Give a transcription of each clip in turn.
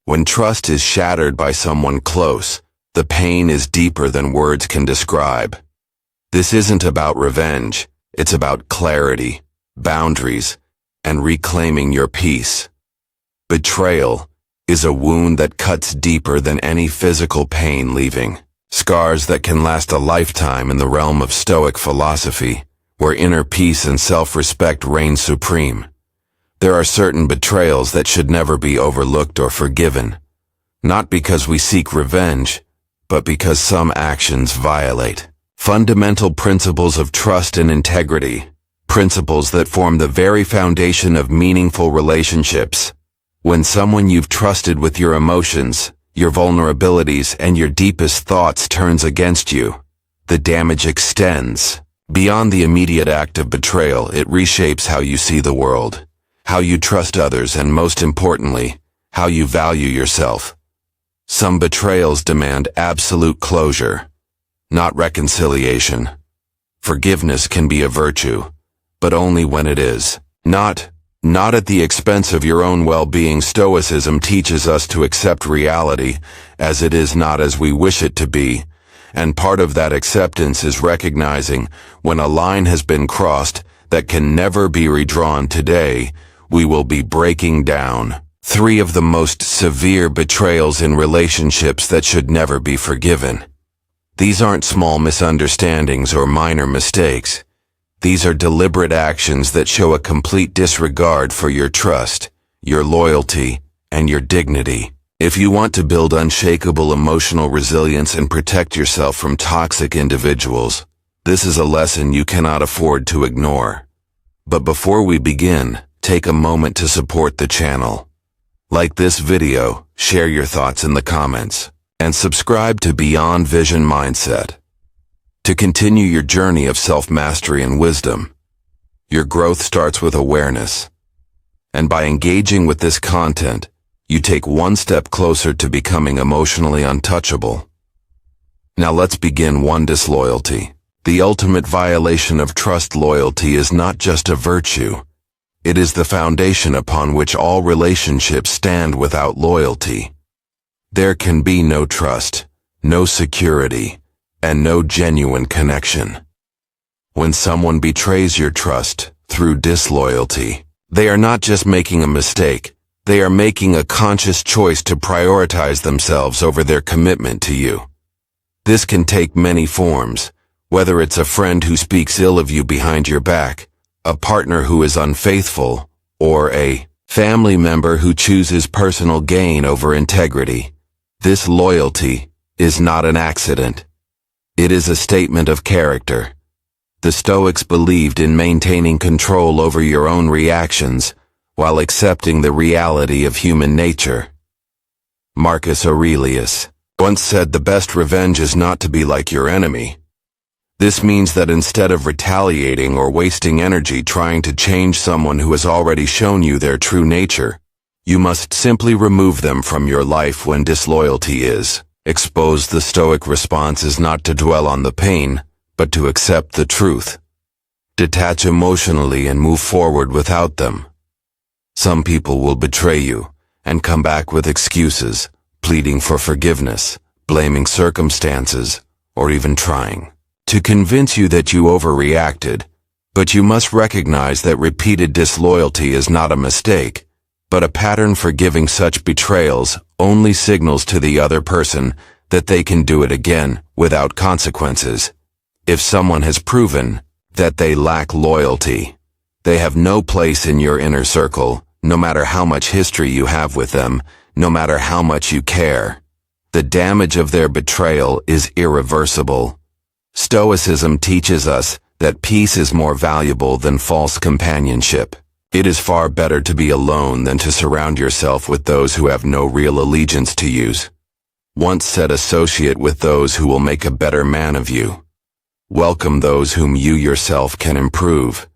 When trust is shattered by someone close, the pain is deeper than words can describe. This isn't about revenge, it's about clarity, boundaries, and reclaiming your peace. Betrayal is a wound that cuts deeper than any physical pain, leaving scars that can last a lifetime. In the realm of Stoic philosophy, where inner peace and self-respect reign supreme, there are certain betrayals that should never be overlooked or forgiven, not because we seek revenge, but because some actions violate fundamental principles of trust and integrity, principles that form the very foundation of meaningful relationships. When someone you've trusted with your emotions, your vulnerabilities, and your deepest thoughts turns against you, the damage extends. Beyond the immediate act of betrayal, it reshapes how you see the world, how you trust others, and most importantly, how you value yourself. Some betrayals demand absolute closure, not reconciliation. Forgiveness can be a virtue, but only when it is not at the expense of your own well-being. Stoicism teaches us to accept reality as it is, not as we wish it to be, and part of that acceptance is recognizing when a line has been crossed that can never be redrawn. Today, we will be breaking down 3 of the most severe betrayals in relationships that should never be forgiven. These aren't small misunderstandings or minor mistakes. These are deliberate actions that show a complete disregard for your trust, your loyalty, and your dignity. If you want to build unshakable emotional resilience and protect yourself from toxic individuals, this is a lesson you cannot afford to ignore. But before we begin, take a moment to support the channel. Like this video, share your thoughts in the comments, and subscribe to Beyond Vision Mindset. To continue your journey of self-mastery and wisdom, your growth starts with awareness. And by engaging with this content, you take one step closer to becoming emotionally untouchable. Now let's begin. 1. Disloyalty. The ultimate violation of trust. Loyalty is not just a virtue. It is the foundation upon which all relationships stand. Without loyalty, there can be no trust, no security, and no genuine connection. When someone betrays your trust through disloyalty, they are not just making a mistake, they are making a conscious choice to prioritize themselves over their commitment to you. This can take many forms, whether it's a friend who speaks ill of you behind your back, a partner who is unfaithful, or a family member who chooses personal gain over integrity. This loyalty is not an accident. It is a statement of character. The Stoics believed in maintaining control over your own reactions while accepting the reality of human nature. Marcus Aurelius once said, "The best revenge is not to be like your enemy." This means that instead of retaliating or wasting energy trying to change someone who has already shown you their true nature, you must simply remove them from your life when disloyalty is exposed. The Stoic response is not to dwell on the pain, but to accept the truth. Detach emotionally and move forward without them. Some people will betray you and come back with excuses, pleading for forgiveness, blaming circumstances, or even trying to convince you that you overreacted. But you must recognize that repeated disloyalty is not a mistake, but a pattern. Forgiving such betrayals only signals to the other person that they can do it again without consequences. If someone has proven that they lack loyalty, they have no place in your inner circle, no matter how much history you have with them, no matter how much you care. The damage of their betrayal is irreversible. Stoicism teaches us that peace is more valuable than false companionship. It is far better to be alone than to surround yourself with those who have no real allegiance to you. Once said, associate with those who will make a better man of you. Welcome those whom you yourself can improve.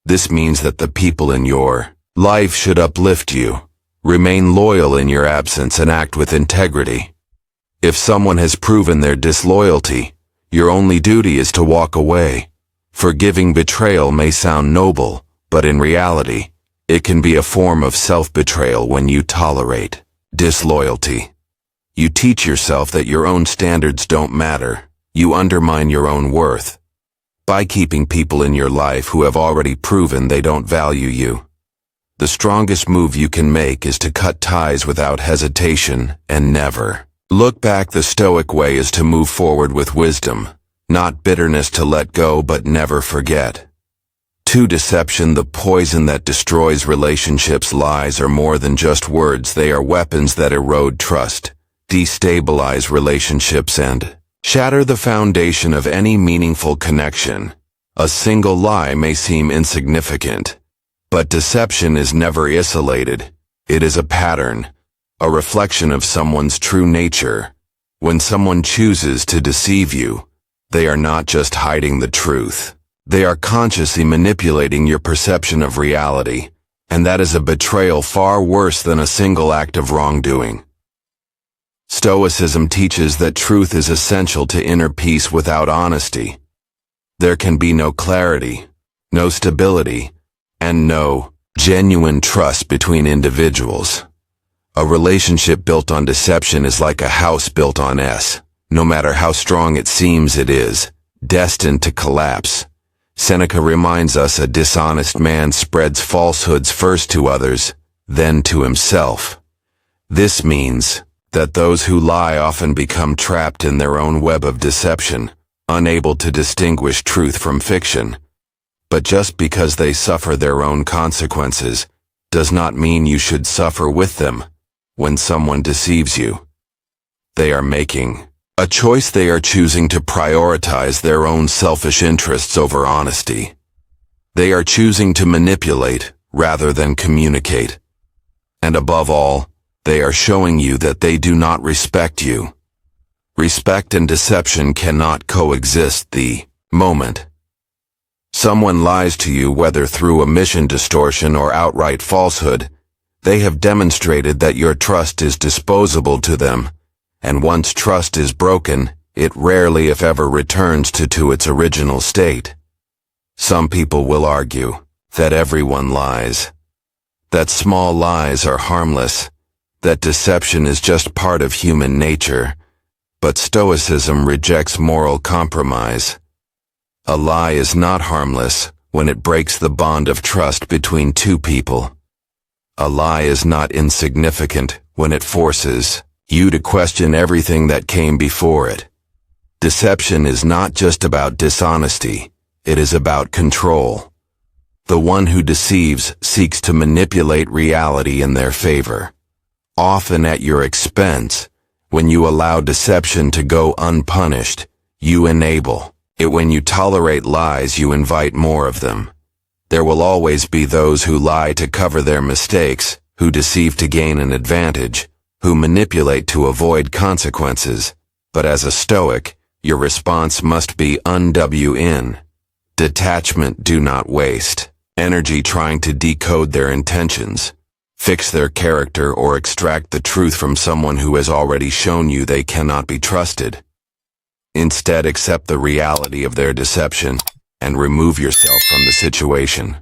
This means that the people in your life should uplift you. Remain loyal in your absence and act with integrity. If someone has proven their disloyalty, your only duty is to walk away. Forgiving betrayal may sound noble, but in reality, it can be a form of self-betrayal when you tolerate Disloyalty. You teach yourself that your own standards don't matter. You undermine your own worth by keeping people in your life who have already proven they don't value you. The strongest move you can make is to cut ties without hesitation and never look back. The Stoic way is to move forward with wisdom, not bitterness, to let go but never forget. To deception, the poison that destroys relationships. Lies are more than just words. They are weapons that erode trust, destabilize relationships, and shatter the foundation of any meaningful connection. A single lie may seem insignificant, but deception is never isolated. It is a pattern, a reflection of someone's true nature. When someone chooses to deceive you, they are not just hiding the truth. They are consciously manipulating your perception of reality, and that is a betrayal far worse than a single act of wrongdoing. Stoicism teaches that truth is essential to inner peace. Without honesty, there can be no clarity, no stability, and no genuine trust between individuals. A relationship built on deception is like a house built on S. No matter how strong it seems, it is destined to collapse. Seneca reminds us, a dishonest man spreads falsehoods first to others, then to himself. This means that those who lie often become trapped in their own web of deception, unable to distinguish truth from fiction. But just because they suffer their own consequences does not mean you should suffer with them. When someone deceives you, they are making a choice. They are choosing to prioritize their own selfish interests over honesty. They are choosing to manipulate rather than communicate. And above all, they are showing you that they do not respect you. Respect and deception cannot coexist. The moment someone lies to you, whether through omission, distortion, or outright falsehood, they have demonstrated that your trust is disposable to them. And once trust is broken, it rarely, if ever, returns to its original state. Some people will argue that everyone lies, that small lies are harmless, that deception is just part of human nature. But Stoicism rejects moral compromise. A lie is not harmless when it breaks the bond of trust between two people. A lie is not insignificant when it forces you to question everything that came before it. Deception is not just about dishonesty, it is about control. The one who deceives seeks to manipulate reality in their favor, often at your expense. When you allow deception to go unpunished, you enable it. When you tolerate lies, you invite more of them. There will always be those who lie to cover their mistakes, who deceive to gain an advantage, who manipulate to avoid consequences. But as a Stoic, your response must be unwin. Detachment. Do not waste energy trying to decode their intentions, fix their character, or extract the truth from someone who has already shown you they cannot be trusted. Instead, accept the reality of their deception and remove yourself from the situation.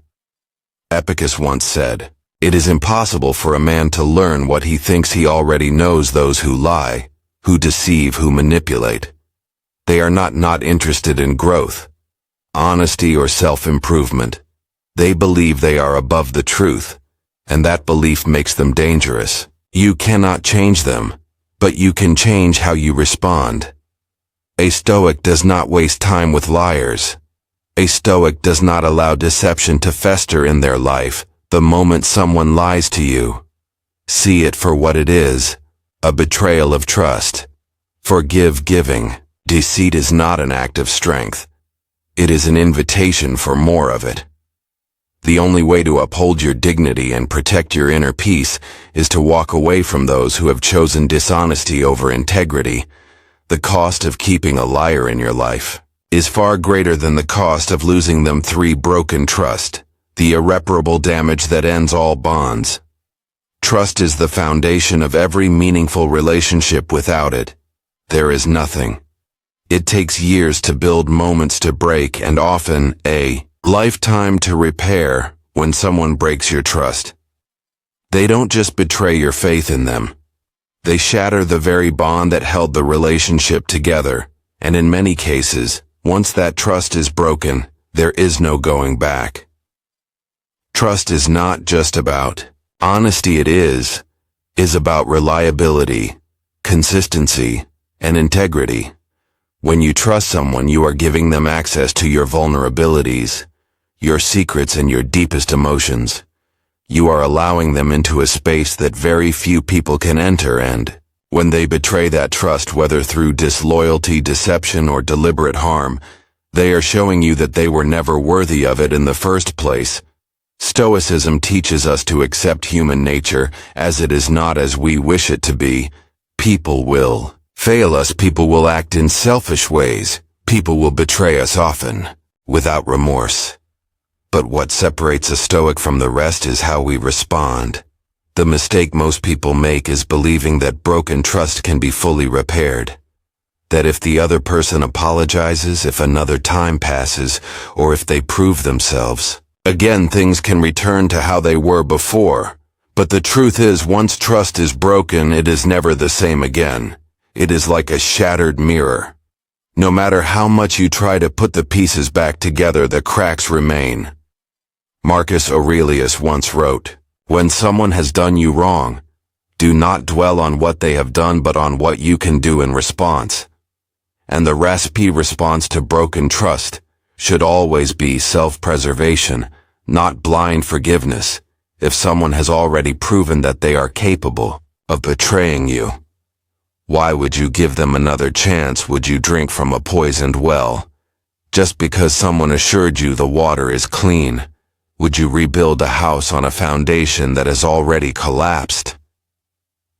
Epicus once said, "It is impossible for a man to learn what he thinks he already knows." Those who lie, who deceive, who manipulate, they are not interested in growth, honesty, or self-improvement. They believe they are above the truth, and that belief makes them dangerous. You cannot change them, but you can change how you respond. A Stoic does not waste time with liars. A Stoic does not allow deception to fester in their life. The moment someone lies to you, see it for what it is, a betrayal of trust. Forgive. Giving deceit is not an act of strength. It is an invitation for more of it. The only way to uphold your dignity and protect your inner peace is to walk away from those who have chosen dishonesty over integrity. The cost of keeping a liar in your life is far greater than the cost of losing them. 3. Broken trust. The irreparable damage that ends all bonds. Trust is the foundation of every meaningful relationship. Without it, there is nothing. It takes years to build, moments to break, and often a lifetime to repair. When someone breaks your trust, they don't just betray your faith in them. They shatter the very bond that held the relationship together, and in many cases, once that trust is broken, there is no going back. Trust is not just about honesty, it is about reliability, consistency, and integrity. When you trust someone, you are giving them access to your vulnerabilities, your secrets, and your deepest emotions. You are allowing them into a space that very few people can enter, and when they betray that trust, whether through disloyalty, deception, or deliberate harm, they are showing you that they were never worthy of it in the first place. Stoicism teaches us to accept human nature as it is, not as we wish it to be. People will fail us, people will act in selfish ways, people will betray us often, without remorse. But what separates a Stoic from the rest is how we respond. The mistake most people make is believing that broken trust can be fully repaired. That if the other person apologizes, if another time passes, or if they prove themselves, again things can return to how they were before. But the truth is, once trust is broken, it is never the same again. It is like a shattered mirror. No matter how much you try to put the pieces back together, the cracks remain. Marcus Aurelius once wrote, "When someone has done you wrong, do not dwell on what they have done but on what you can do in response." And the response to broken trust should always be self-preservation, not blind forgiveness. If someone has already proven that they are capable of betraying you, why would you give them another chance? Would you drink from a poisoned well? Just because someone assured you the water is clean, would you rebuild a house on a foundation that has already collapsed?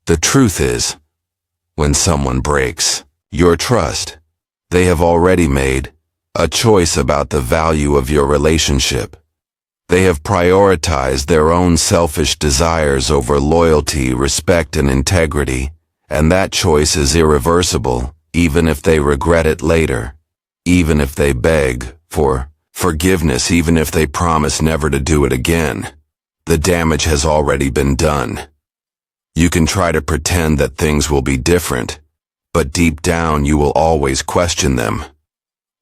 The truth is, when someone breaks your trust, they have already made a choice about the value of your relationship. They have prioritized their own selfish desires over loyalty, respect, and integrity, and that choice is irreversible, even if they regret it later, even if they beg for forgiveness, even if they promise never to do it again. The damage has already been done. You can try to pretend that things will be different, but deep down you will always question them.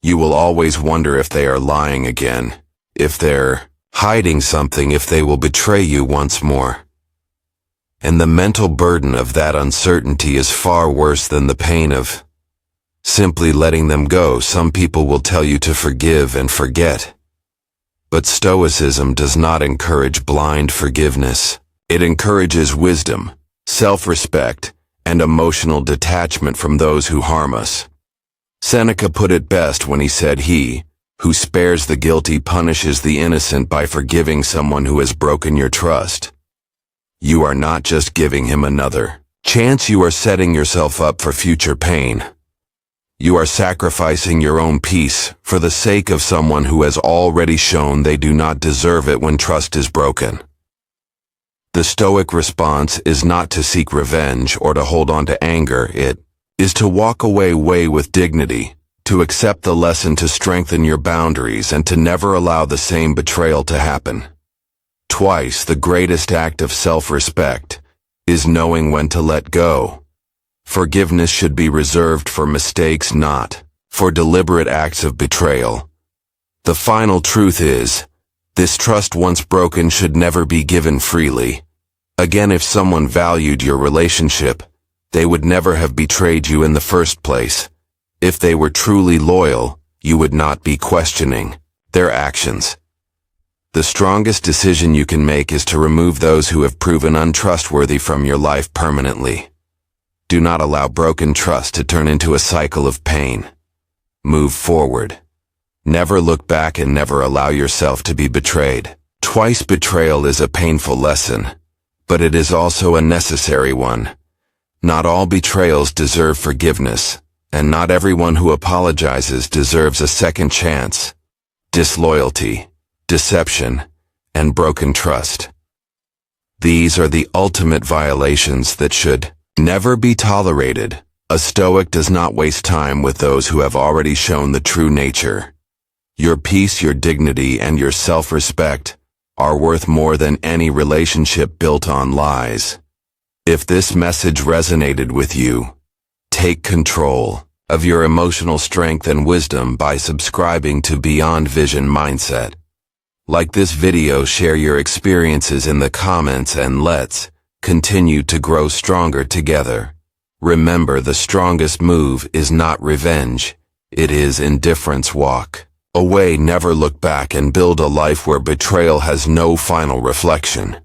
You will always wonder if they are lying again, if they're hiding something, if they will betray you once more. And the mental burden of that uncertainty is far worse than the pain of simply letting them go. Some people will tell you to forgive and forget. But Stoicism does not encourage blind forgiveness. It encourages wisdom, self-respect, and emotional detachment from those who harm us. Seneca put it best when he said, "He who spares the guilty punishes the innocent." By forgiving someone who has broken your trust, you are not just giving him another chance, you are setting yourself up for future pain. You are sacrificing your own peace for the sake of someone who has already shown they do not deserve it when trust is broken. The Stoic response is not to seek revenge or to hold on to anger. It is to walk away with dignity, to accept the lesson, to strengthen your boundaries, and to never allow the same betrayal to happen. Twice, the greatest act of self-respect is knowing when to let go. Forgiveness should be reserved for mistakes, not for deliberate acts of betrayal. The final truth is, this trust once broken should never be given freely. Again, if someone valued your relationship, they would never have betrayed you in the first place. If they were truly loyal, you would not be questioning their actions. The strongest decision you can make is to remove those who have proven untrustworthy from your life permanently. Do not allow broken trust to turn into a cycle of pain. Move forward. Never look back and never allow yourself to be betrayed. Twice betrayal is a painful lesson, but it is also a necessary one. Not all betrayals deserve forgiveness, and not everyone who apologizes deserves a second chance. Disloyalty, deception, and broken trust. These are the ultimate violations that should never be tolerated. A Stoic does not waste time with those who have already shown the true nature. Your peace, your dignity, and your self-respect are worth more than any relationship built on lies. If this message resonated with you, take control of your emotional strength and wisdom by subscribing to Beyond Vision Mindset. Like this video, share your experiences in the comments, and let's continue to grow stronger together. Remember, the strongest move is not revenge, it is indifference. Walk away, never look back, and build a life where betrayal has no final reflection.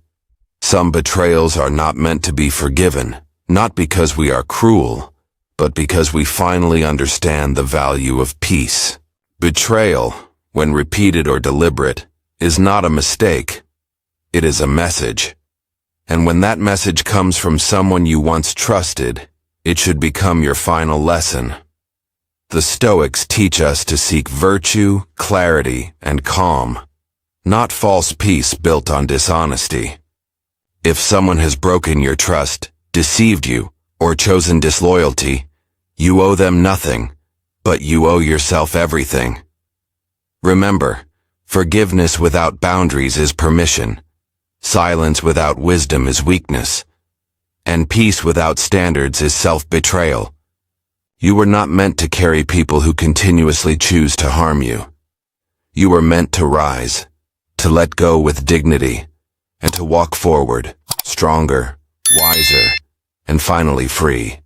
Some betrayals are not meant to be forgiven, not because we are cruel, but because we finally understand the value of peace. Betrayal, when repeated or deliberate, is not a mistake. It is a message. And when that message comes from someone you once trusted, it should become your final lesson. The Stoics teach us to seek virtue, clarity, and calm, not false peace built on dishonesty. If someone has broken your trust, deceived you, or chosen disloyalty, you owe them nothing, but you owe yourself everything. Remember, forgiveness without boundaries is permission, silence without wisdom is weakness, and peace without standards is self-betrayal. You were not meant to carry people who continuously choose to harm you. You were meant to rise, to let go with dignity, and to walk forward, stronger, wiser, and finally free.